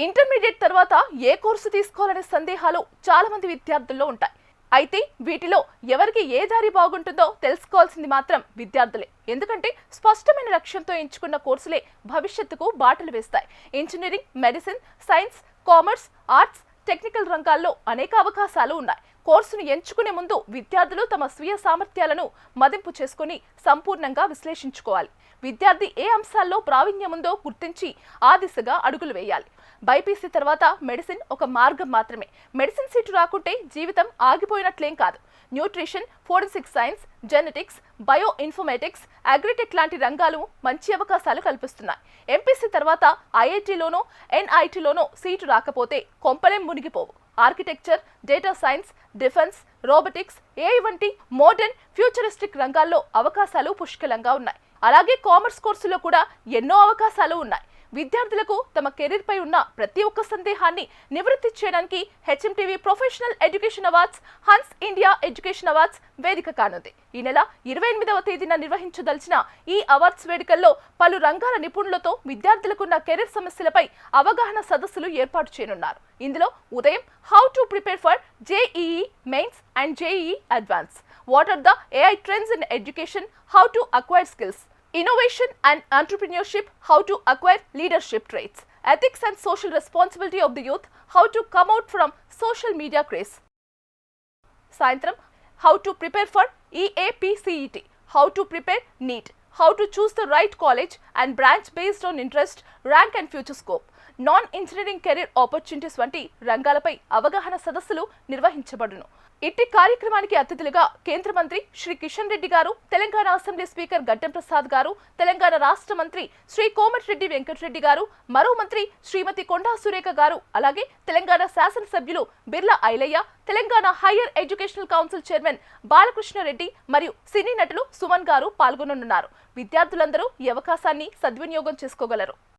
Intermediate తర్వాత ఏ course తీసుకోవాలనే సందేహాలు చాలా మంది విద్యార్థుల్లో ఉంటాయి. అయితే వీటిలో ఎవరికి ఏ దారి బాగుంటుందో తెలుసుకోవాల్సింది మాత్రం విద్యార్థులే. ఎందుకంటే స్పష్టమైన లక్ష్యంతో ఎంచుకున్న కోర్సులే భవిష్యత్తుకు బాటలు వేస్తాయి. Engineering, medicine, science, commerce, arts, technical రంగాల్లో అనేక అవకాశాలు ఉన్నాయి. కోర్సును ఎంచుకునే ముందు విద్యార్థులు తమ స్వీయ సామర్థ్యాలను మదింపు చేసుకుని సంపూర్ణంగా విశ్లేషించుకోవాలి. విద్యార్థి ఏ అంశాల్లో ప్రావీణ్యం ఉందో గుర్తించి ఆ దిశగా అడుగులు వేయాలి. బైపీసీ తర్వాత మెడిసిన్ ఒక మార్గం మాత్రమే. మెడిసిన్ సీటు రాకుంటే జీవితం ఆగిపోయినట్లేం కాదు. Nutrition, forensic science, genetics, bio informatics, agritech లాంటి రంగాలు మంచి అవకాశాలు కల్పిస్తున్నాయి. ఎంపీసీ తర్వాత ఐఐటీలోనో ఎన్ఐటీలోనో సీటు రాకపోతే కొంపలేం మునిగిపోవు. Architecture, data science, defence, robotics, AI వంటి మోడర్న్ ఫ్యూచరిస్టిక్ రంగాల్లో అవకాశాలు పుష్కలంగా ఉన్నాయి. అలాగే కామర్స్ కోర్సులో కూడా ఎన్నో అవకాశాలు ఉన్నాయి. విద్యార్థులకు తమ కెరీర్ పై ఉన్న ప్రతి ఒక్క సందేహాన్ని నివృత్తి చేయడానికి HMTV professional education awards, Hans India education awards వేదిక కానుంది. ఈ నెల 28వ తేదీన నిర్వహించదలిచిన ఈ అవార్డ్స్ వేడుకల్లో పలు రంగాల నిపుణులతో విద్యార్థులకున్న కెరీర్ సమస్యలపై అవగాహన సదస్సులు ఏర్పాటు చేయనున్నారు. ఇందులో ఉదయం how to prepare for JEE mains and JEE advance, what are the AI trends in education, how to acquire skills, innovation and entrepreneurship, how to acquire leadership traits, ethics and social responsibility of the youth, how to come out from social media craze. Saintram, how to prepare for EAPCET, how to prepare NEET, how to choose the right college and branch based on interest, rank and future scope, non-engineering career opportunities వంటి రంగాలపై అవగాహన సదస్సులు నిర్వహించబడును. ఇట్టి కార్యక్రమానికి అతిథులుగా కేంద్ర మంత్రి శ్రీ కిషన్ రెడ్డి గారు, Telangana assembly speaker గడ్డం ప్రసాద్ గారు, తెలంగాణ రాష్ట్ర మంత్రి శ్రీ కోమటిరెడ్డి వెంకటరెడ్డి గారు, మరో మంత్రి శ్రీమతి కొండా సురేఖ గారు, అలాగే తెలంగాణ శాసనసభ్యులు Birla Ailaiah, Telangana higher educational council chairman Balakrishna Reddy మరియు సినీ నటులు సుమన్ గారు పాల్గొననున్నారు. విద్యార్థులందరూ ఈ అవకాశాన్ని సద్వినియోగం చేసుకోగలరు.